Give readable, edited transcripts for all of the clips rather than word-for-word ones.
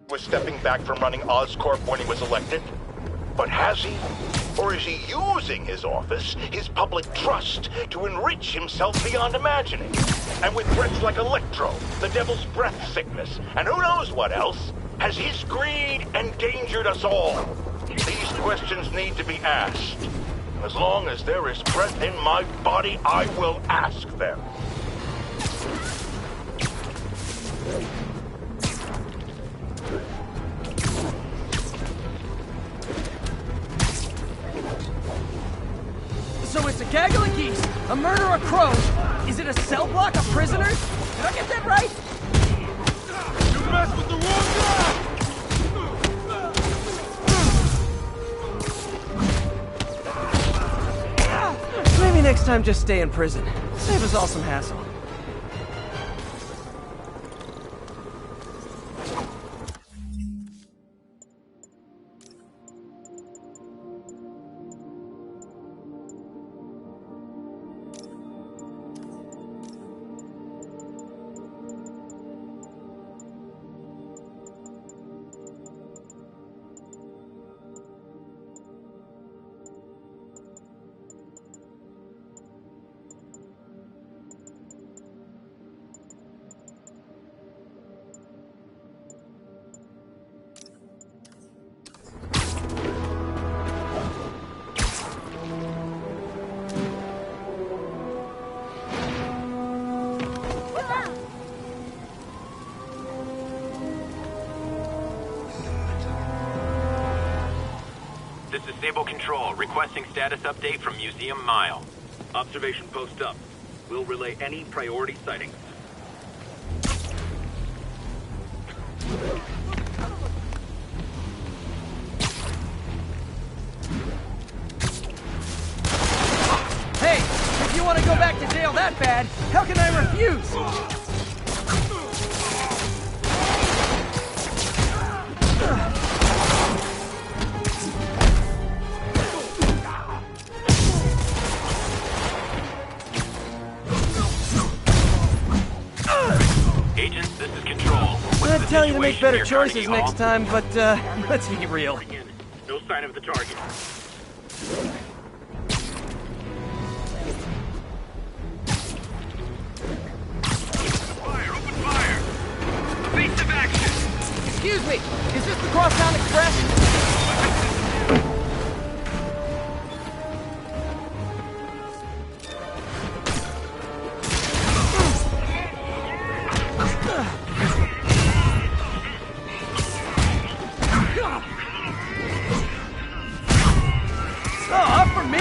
was stepping back from running Oscorp when he was elected. But has he? Or is he using his office, his public trust, to enrich himself beyond imagining? And with threats like Electro, the Devil's Breath sickness, and who knows what else, has his greed endangered us all? These questions need to be asked. As long as there is breath in my body, I will ask them. So it's a gaggle of geese, a murder of crows. Is it a cell block of prisoners? Did I get that right? You messed with the wrong guy! Maybe next time just stay in prison. Save us all some hassle. This is Sable Control, requesting status update from Museum Mile. Observation post up. We'll relay any priority sightings. Hey, if you want to go back to jail that bad, how can I refuse? Agents, this is Control. I'd tell you to make better choices next time, but let's be real. No sign of the target. Fire! Open fire! Evasive action! Excuse me, is this the Crosstown Express? Oh, up for me?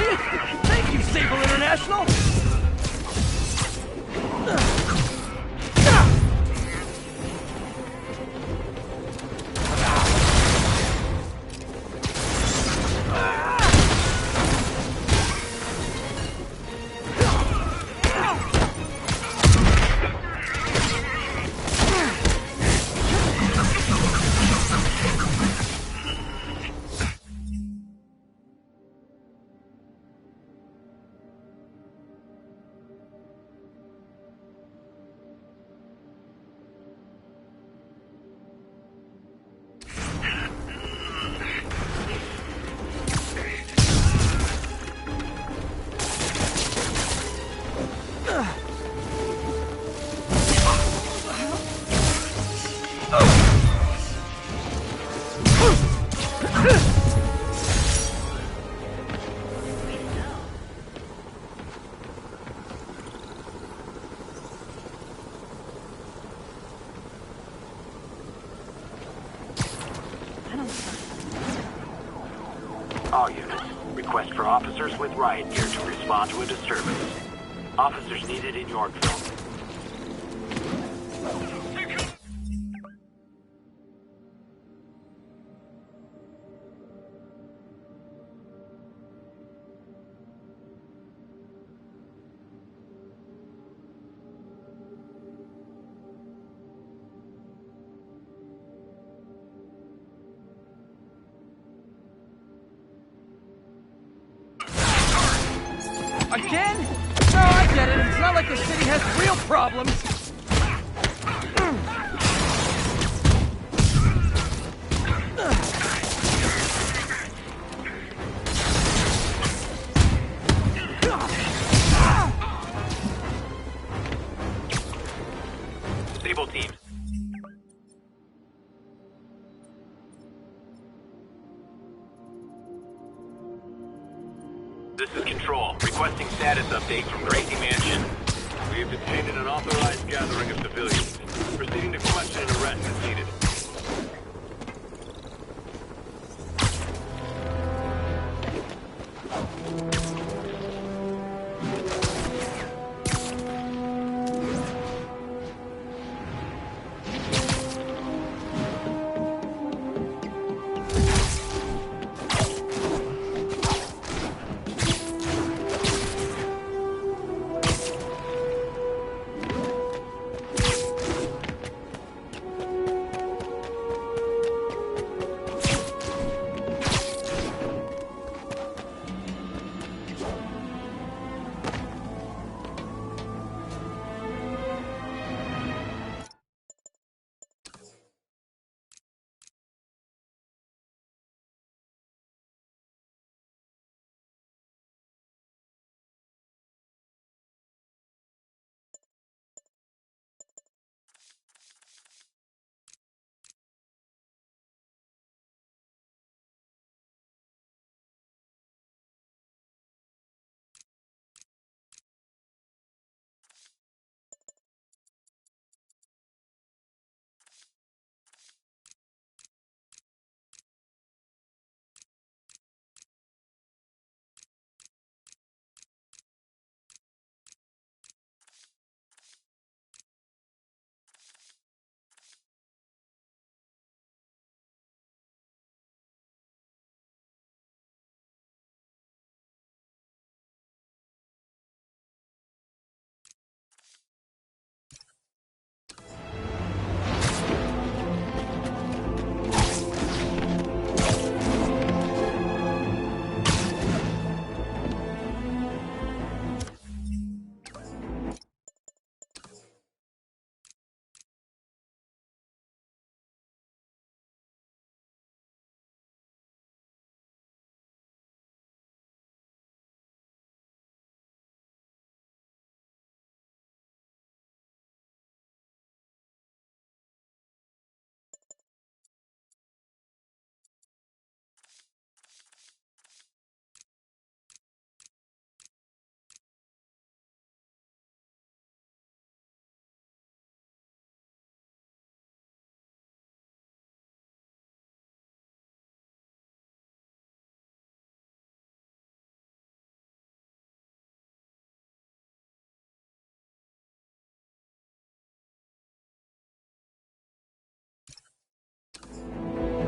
Thank you, Sable International! All units, request for officers with riot gear to respond to a disturbance. Officers needed in Yorkville. Again? No, I get it. It's not like the city has real problems. This is Control, requesting status update from Gracie Mansion. We have detained an unauthorized gathering of civilians. Proceeding to question and arrest as needed.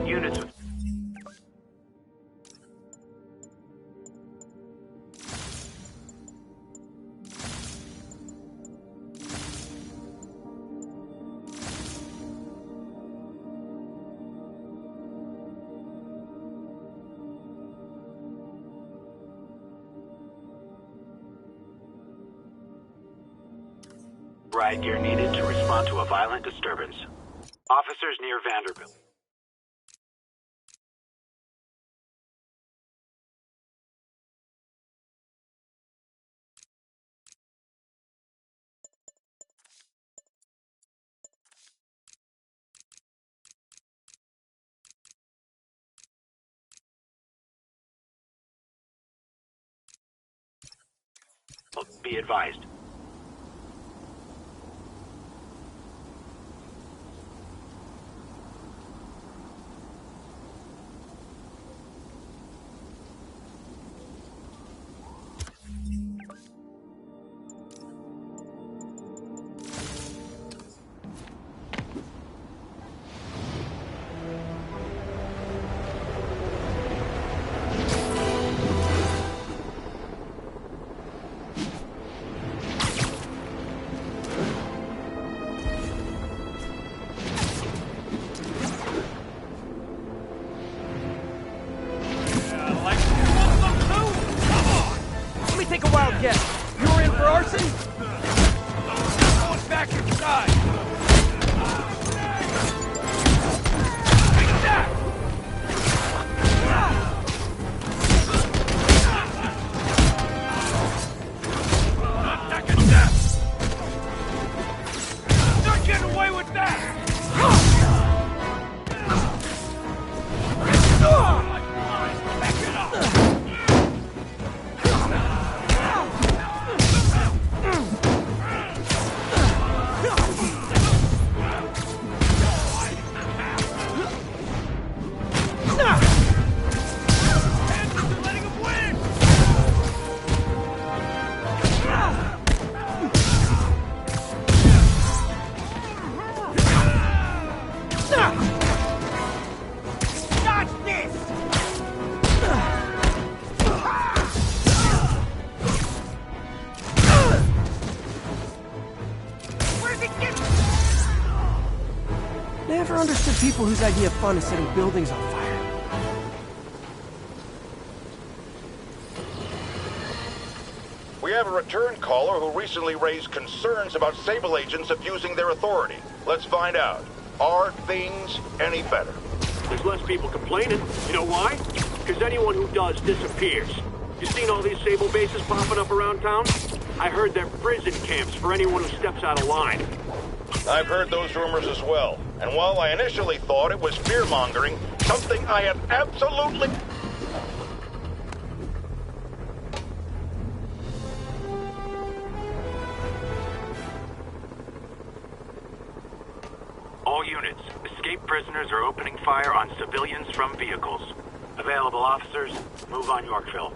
Units of... Riot gear needed to respond to a violent disturbance. Officers near Vanderbilt. Be advised. understood people whose idea of fun is setting buildings on fire. We have a return caller who recently raised concerns about Sable agents abusing their authority. Let's find out. Are things any better? There's less people complaining. You know why? Because anyone who does disappears. You seen all these Sable bases popping up around town? I heard they're prison camps for anyone who steps out of line. I've heard those rumors as well. And while I initially thought it was fear-mongering, something I have absolutely... All units, escaped prisoners are opening fire on civilians from vehicles. Available officers, move on Yorkville.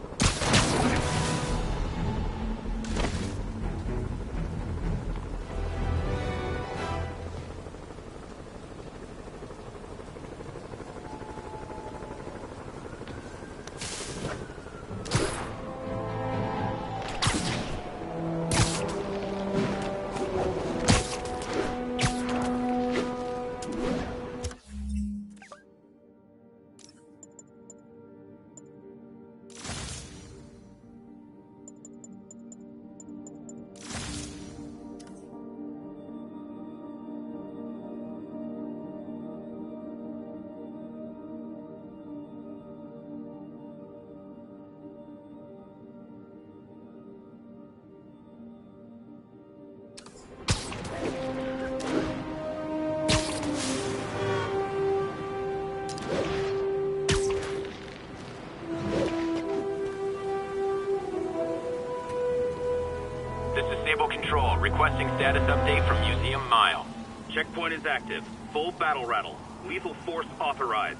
Control, requesting status update from Museum Mile. Checkpoint is active. Full battle rattle. Lethal force authorized.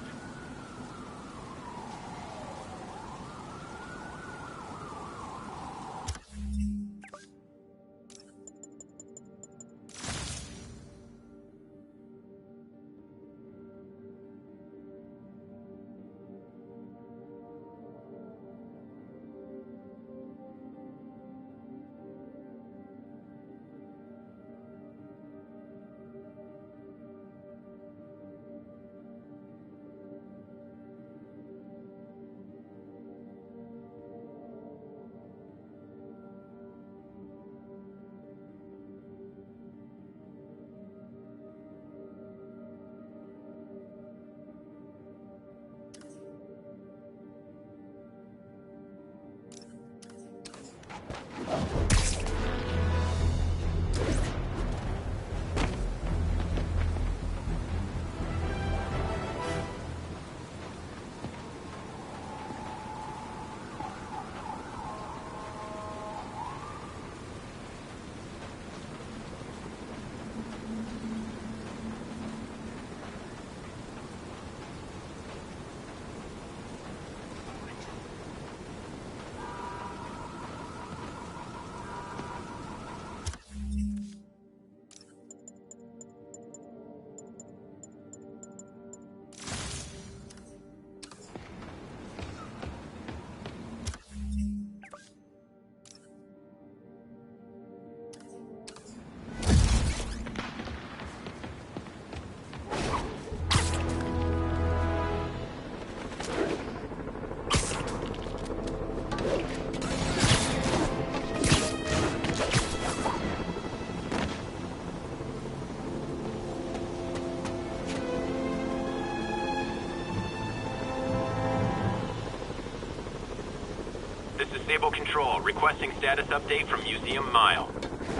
Stable Control, requesting status update from Museum Mile.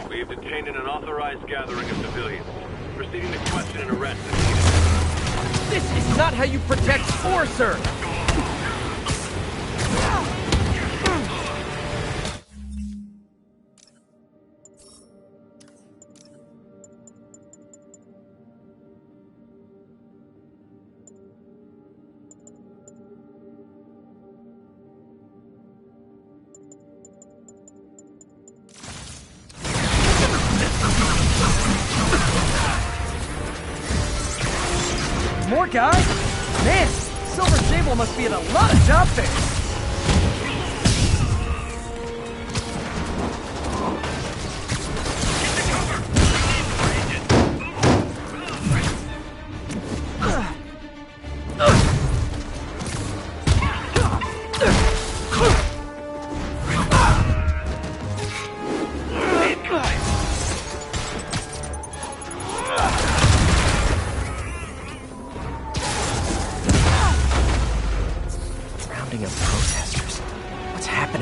We have detained an unauthorized gathering of civilians. Proceeding to question and arrest. This is not how you protect or serve! More guys? Man, Silver Sable must be in a lot of job fairs.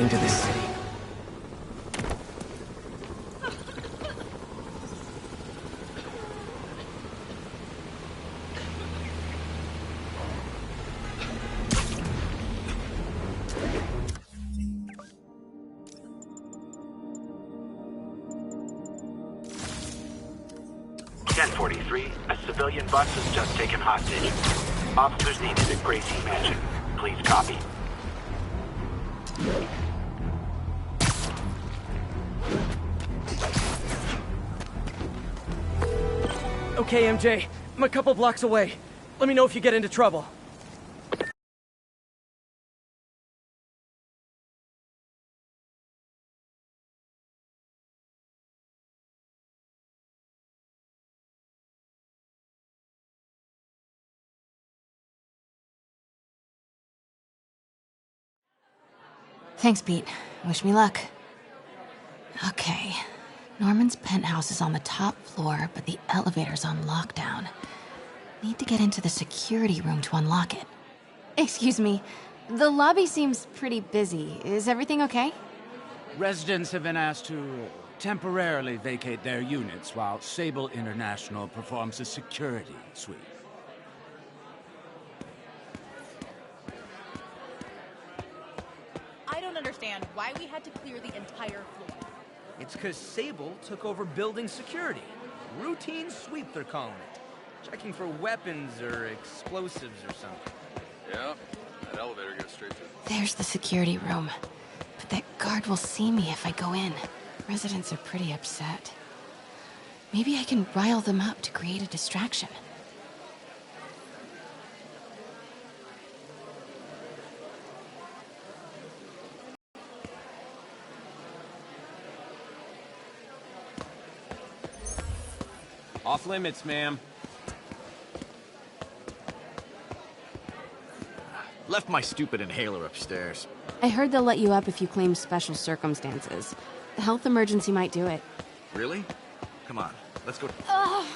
into this city. A civilian bus is just taken hostage. Officers needed at Gracie Mansion. Please copy. Okay, MJ. I'm a couple blocks away. Let me know if you get into trouble. Thanks, Pete. Wish me luck. Okay. Norman's penthouse is on the top floor, but the elevator's on lockdown. Need to get into the security room to unlock it. Excuse me. The lobby seems pretty busy. Is everything okay? Residents have been asked to temporarily vacate their units while Sable International performs a security sweep. I don't understand why we had to clear the entire floor. It's because Sable took over building security. Routine sweep, they're calling it. Checking for weapons or explosives or something. Yeah, that elevator goes straight to... There's the security room. But that guard will see me if I go in. Residents are pretty upset. Maybe I can rile them up to create a distraction. Off limits, ma'am. Left my stupid inhaler upstairs. I heard they'll let you up if you claim special circumstances. The health emergency might do it. Really? Come on, let's go. Ugh!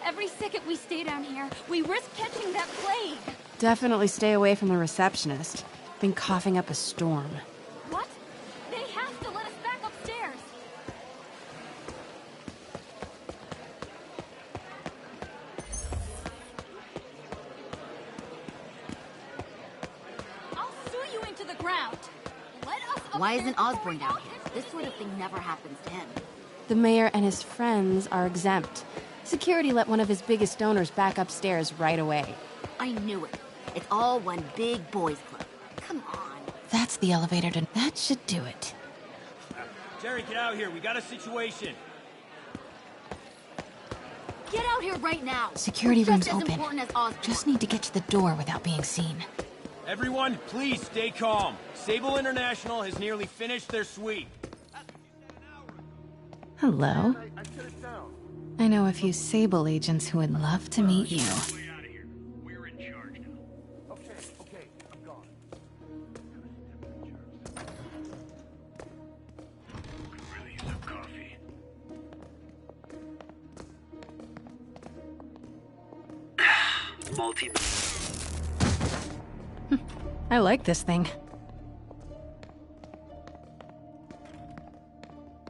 Every second we stay down here, we risk catching that plague. Definitely stay away from the receptionist. Been coughing up a storm. What? They have to let us back upstairs. I'll sue you into the ground. Let us upstairs. Why isn't Osborne down here? This sort of thing never happens to him. The mayor and his friends are exempt. Security let one of his biggest donors back upstairs right away. I knew it. It's all one big boys club. Come on. That's the elevator to... That should do it. Jerry, get out here. We got a situation. Get out here right now. Security We're room's just as open. important as Osborne. Just need to get to the door without being seen. Everyone, please stay calm. Sable International has nearly finished their sweep. Hello. I know a few Sable agents who would love to meet you. We're in charge now. Okay, I'm gone. Really use some coffee. Multi... I like this thing.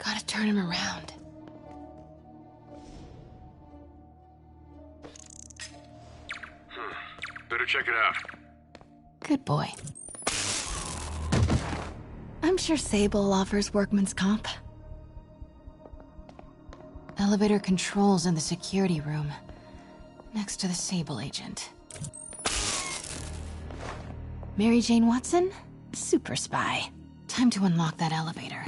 Gotta turn him around. Better check it out. Good boy. I'm sure Sable offers workman's comp. Elevator controls in the security room, next to the Sable agent. Mary Jane Watson? Super spy. Time to unlock that elevator.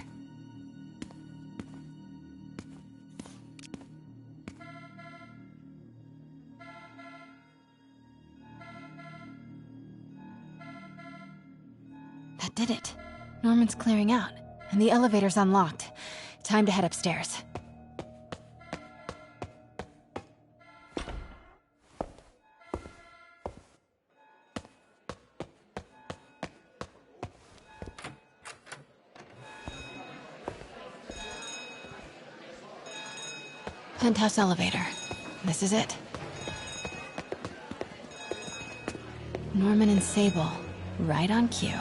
That did it. Norman's clearing out, and the elevator's unlocked. Time to head upstairs. Penthouse elevator. This is it. Norman and Sable, right on cue.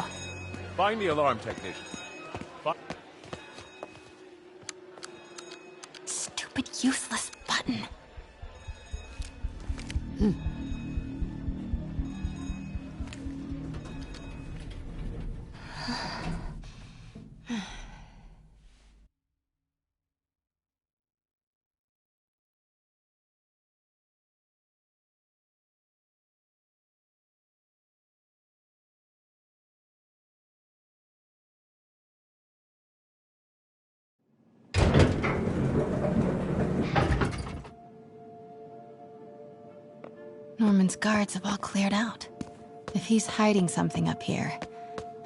Find the alarm technician. Stupid, useless button. Norman's guards have all cleared out. If he's hiding something up here,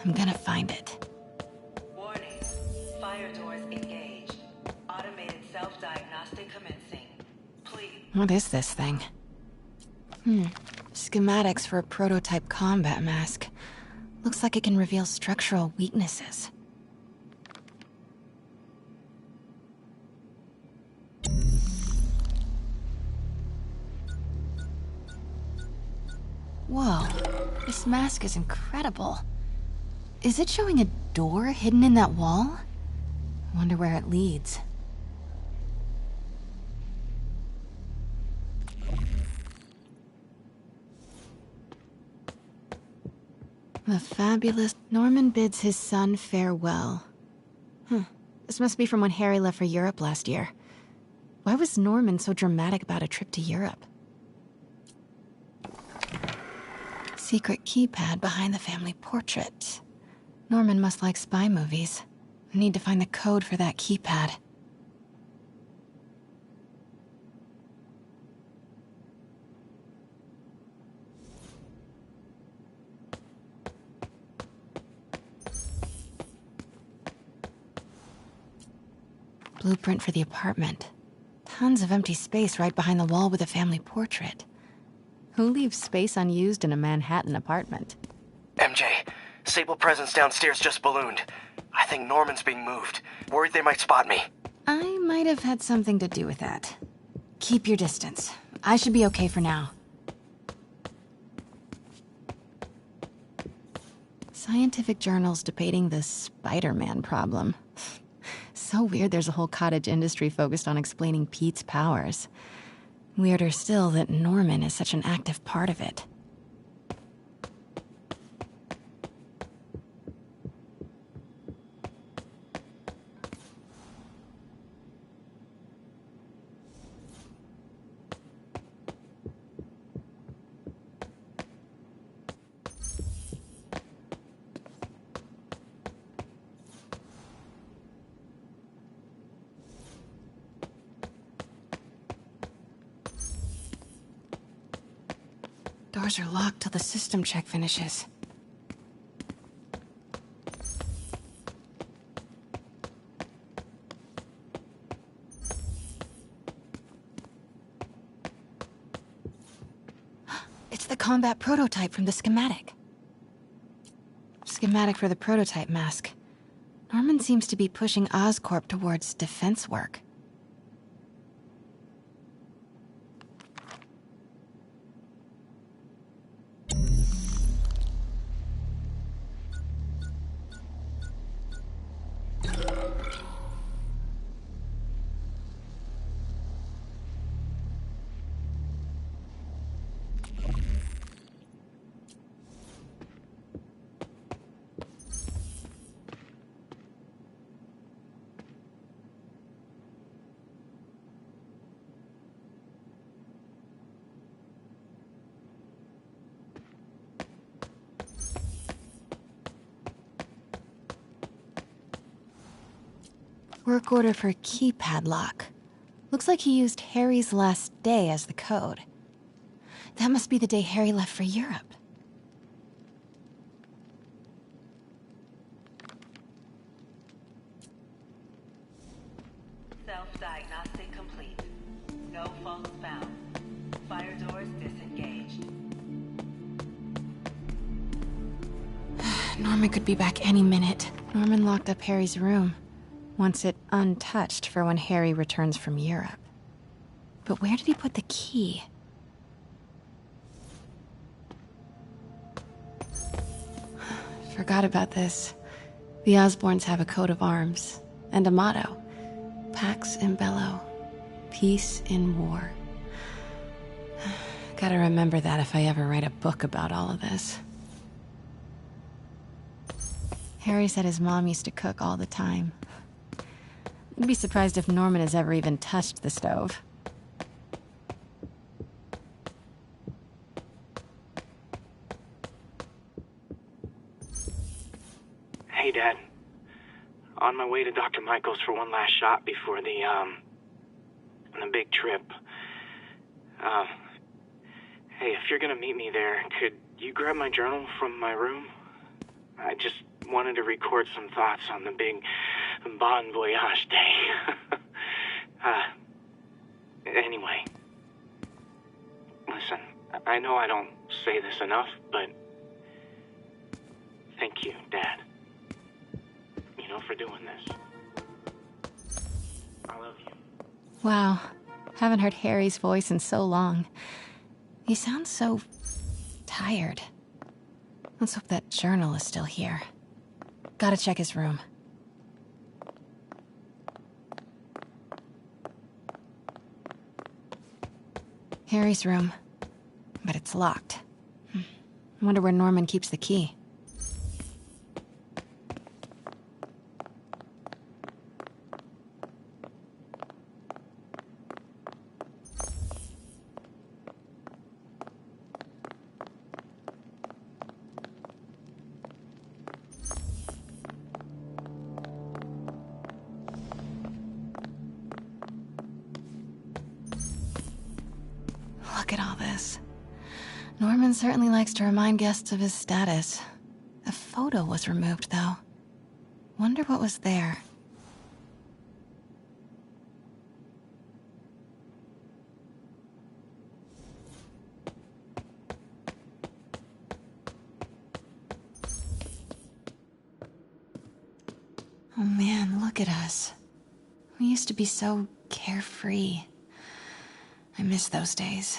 I'm gonna find it. Warning. Fire doors engaged. Automated self-diagnostic commencing. Please. What is this thing? Schematics for a prototype combat mask. Looks like it can reveal structural weaknesses. Whoa, this mask is incredible. Is it showing a door hidden in that wall? I wonder where it leads. The fabulous Norman bids his son farewell. This must be from when Harry left for Europe last year. Why was Norman so dramatic about a trip to Europe? Secret keypad behind the family portrait. Norman must like spy movies. I need to find the code for that keypad. Blueprint for the apartment. Tons of empty space right behind the wall with the family portrait. Who leaves space unused in a Manhattan apartment? MJ, Sable presence downstairs just ballooned. I think Norman's being moved. Worried they might spot me. I might have had something to do with that. Keep your distance. I should be okay for now. Scientific journals debating the Spider-Man problem. So weird there's a whole cottage industry focused on explaining Pete's powers. Weirder still that Norman is such an active part of it. Doors are locked till the system check finishes. It's the combat prototype from the schematic. Schematic for the prototype mask. Norman seems to be pushing Oscorp towards defense work. Work order for a keypad lock. Looks like he used Harry's last day as the code. That must be the day Harry left for Europe. Self-diagnostic complete. No faults found. Fire doors disengaged. Norman could be back any minute. Norman locked up Harry's room. Wants it untouched for when Harry returns from Europe. But where did he put the key? Forgot about this. The Osborns have a coat of arms and a motto: Pax in Bello, peace in war. Gotta remember that if I ever write a book about all of this. Harry said his mom used to cook all the time. I'd be surprised if Norman has ever even touched the stove. Hey, Dad. On my way to Dr. Michael's for one last shot before the big trip. Hey, if you're gonna meet me there, could you grab my journal from my room? I just wanted to record some thoughts on the big Bon Voyage day. Anyway. Listen, I know I don't say this enough, but thank you, Dad. You know, for doing this. I love you. Wow, haven't heard Harry's voice in so long. He sounds so tired. Let's hope that journal is still here. Gotta check his room. Harry's room. But it's locked. I wonder where Norman keeps the key. Look at all this. Norman certainly likes to remind guests of his status. A photo was removed, though. Wonder what was there. Oh man, look at us. We used to be so carefree. I miss those days.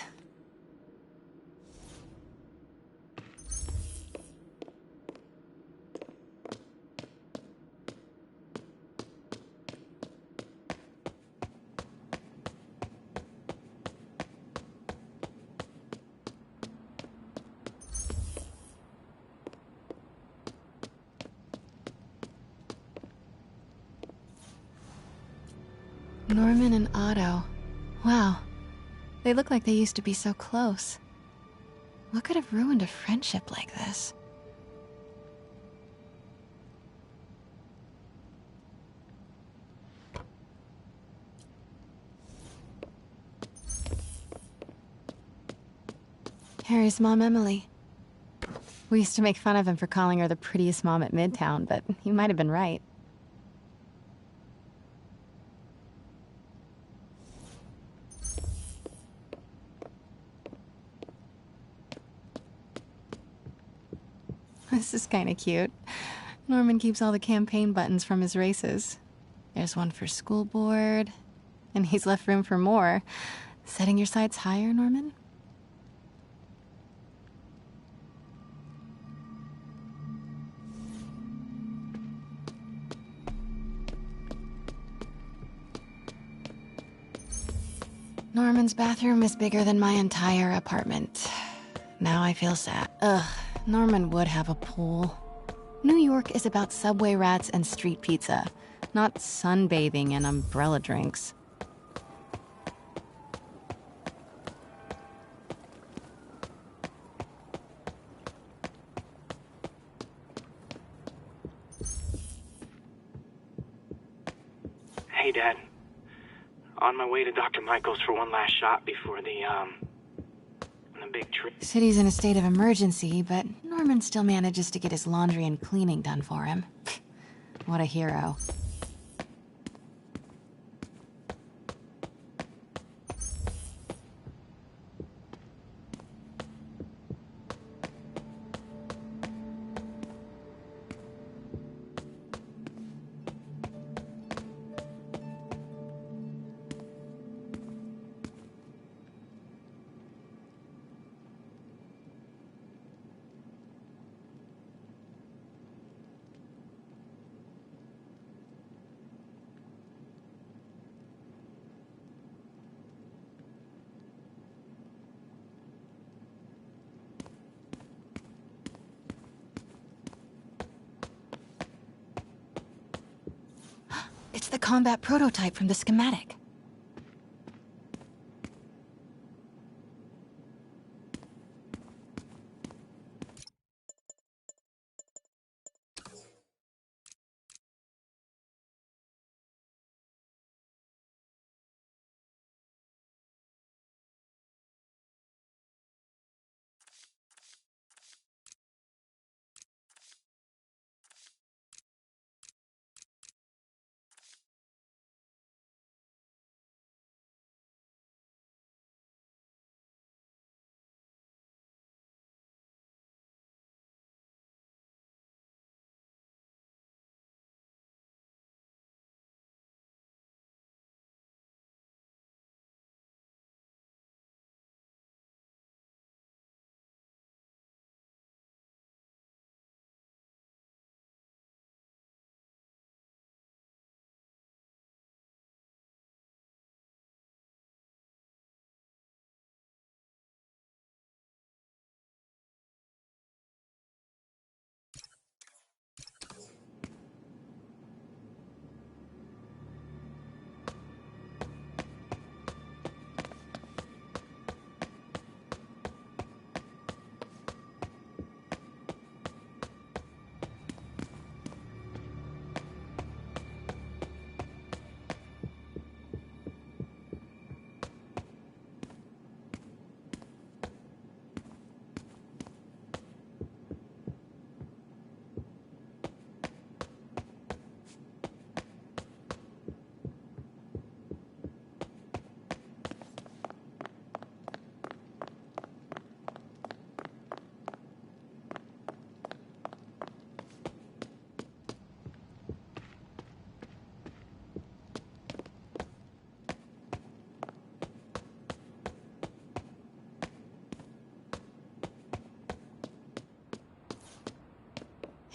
Norman and Otto. Wow. They look like they used to be so close. What could have ruined a friendship like this? Harry's mom, Emily. We used to make fun of him for calling her the prettiest mom at Midtown, but he might have been right. This is kinda cute. Norman keeps all the campaign buttons from his races. There's one for school board, and he's left room for more. Setting your sights higher, Norman? Norman's bathroom is bigger than my entire apartment. Now I feel sad. Ugh, Norman would have a pool. New York is about subway rats and street pizza, not sunbathing and umbrella drinks. Hey, Dad. On my way to Dr. Michael's for one last shot before the big trip. City's in a state of emergency, but Norman still manages to get his laundry and cleaning done for him. What a hero. the combat prototype from the schematic.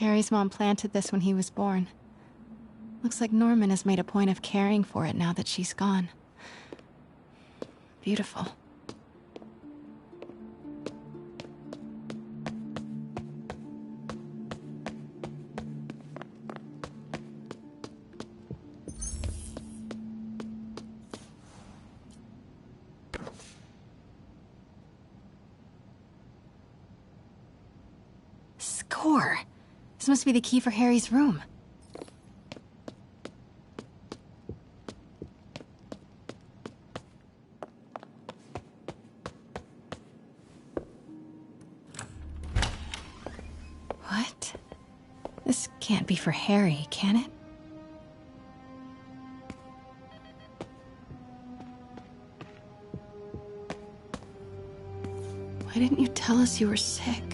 Harry's mom planted this when he was born. Looks like Norman has made a point of caring for it now that she's gone. Beautiful. Score! This must be the key for Harry's room. What? This can't be for Harry, can it? Why didn't you tell us you were sick?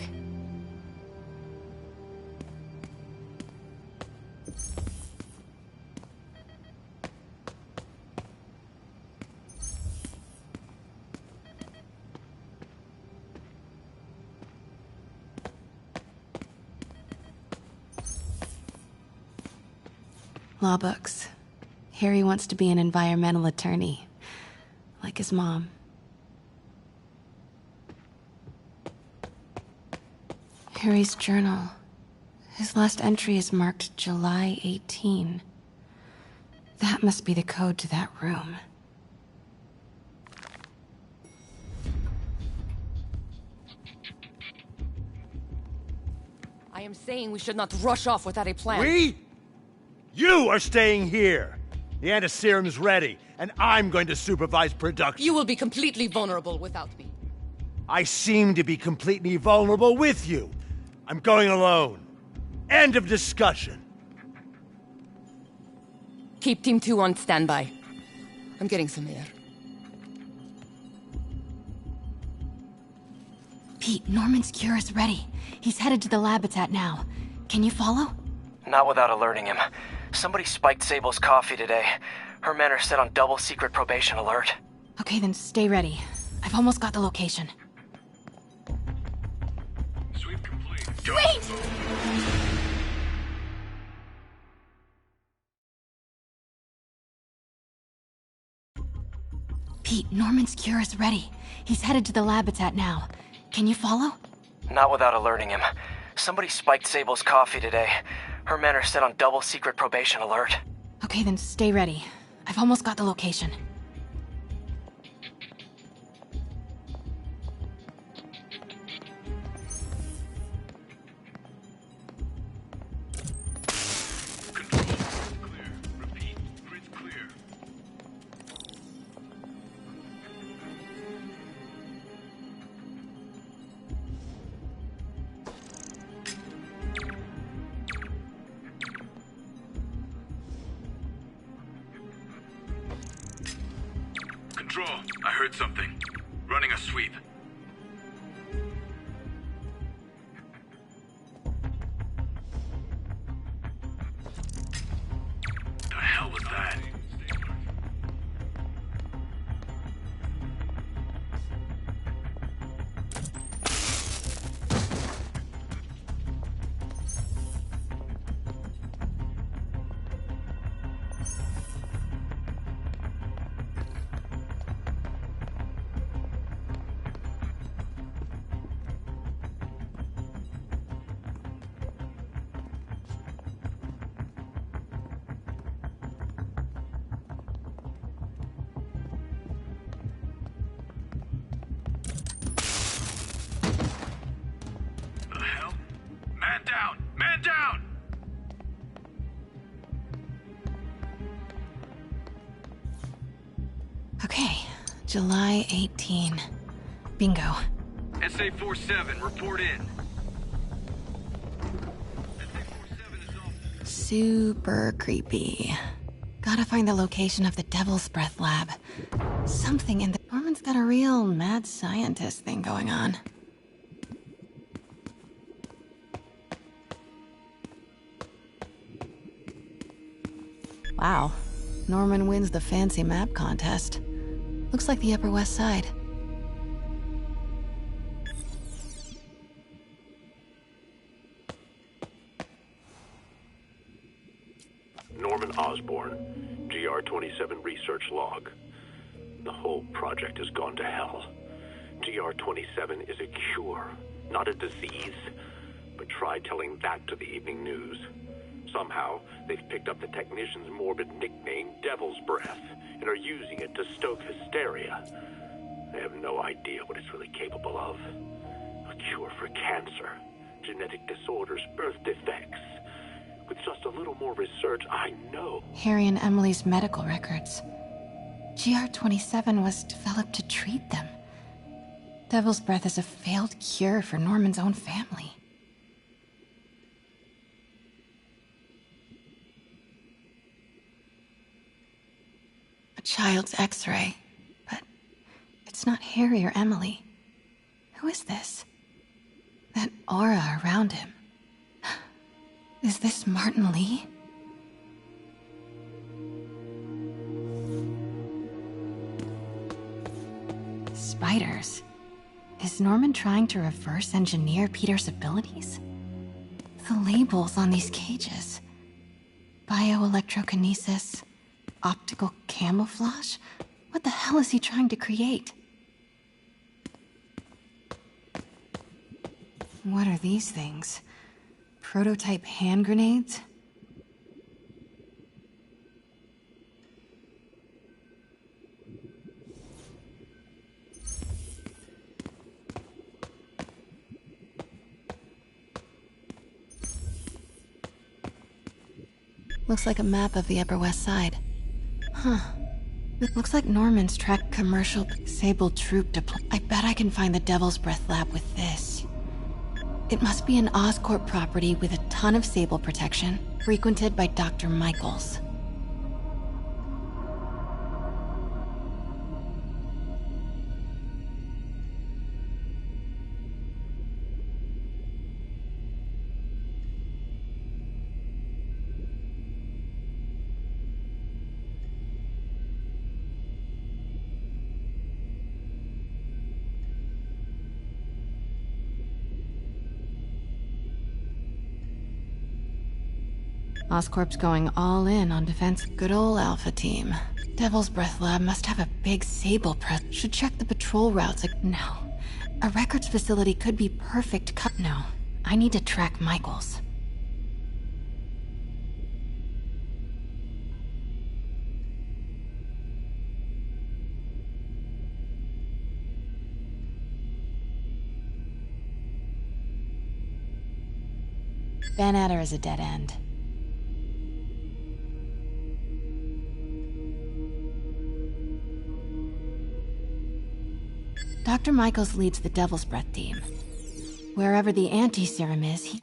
Law books. Harry wants to be an environmental attorney, like his mom. Harry's journal. His last entry is marked July 18. That must be the code to that room. I am saying we should not rush off without a plan. We? You are staying here. The antiserum's ready, and I'm going to supervise production. You will be completely vulnerable without me. I seem to be completely vulnerable with you. I'm going alone. End of discussion. Keep Team 2 on standby. I'm getting some air. Pete, Norman's cure is ready. He's headed to the lab it's at now. Can you follow? Not without alerting him. Somebody spiked Sable's coffee today. Her men are set on double secret probation alert. Okay, then stay ready. I've almost got the location. Sweep complete. Wait! Pete, Norman's cure is ready. He's headed to the lab it's at now. Can you follow? Not without alerting him. Somebody spiked Sable's coffee today. Her men are set on double secret probation alert. Okay, then stay ready. I've almost got the location. Control, I heard something. Running a sweep. The hell was that? Man down! Man down! Okay, July 18. Bingo. SA-47, report in. Super creepy. Gotta find the location of the Devil's Breath lab. Something in the... Norman's got a real mad scientist thing going on. Wow. Norman wins the fancy map contest. Looks like the Upper West Side. Norman Osborn, GR-27 research log. The whole project has gone to hell. GR-27 is a cure, not a disease. But try telling that to the evening news. Somehow, they've picked up the technician's morbid nickname, Devil's Breath, and are using it to stoke hysteria. They have no idea what it's really capable of. A cure for cancer, genetic disorders, birth defects. With just a little more research, I know. Harry and Emily's medical records. GR-27 was developed to treat them. Devil's Breath is a failed cure for Norman's own family. A child's X-ray, but it's not Harry or Emily. Who is this? That aura around him. Is this Martin Lee? Spiders. Is Norman trying to reverse engineer Peter's abilities? The labels on these cages. Bioelectrokinesis. Optical camouflage? What the hell is he trying to create? What are these things? Prototype hand grenades? Looks like a map of the Upper West Side. Huh. It looks like Norman's tracked commercial Sable troop deploy. I bet I can find the Devil's Breath lab with this. It must be an Oscorp property with a ton of Sable protection, frequented by Dr. Michaels. Oscorp's going all in on defense. Good ol' Alpha Team. Devil's Breath Lab must have a big Sable press. Should check the patrol routes. No. A records facility could be perfect cut. No. I need to track Michaels. Van Adder is a dead end. Dr. Michaels leads the Devil's Breath team. Wherever the anti-serum is, he...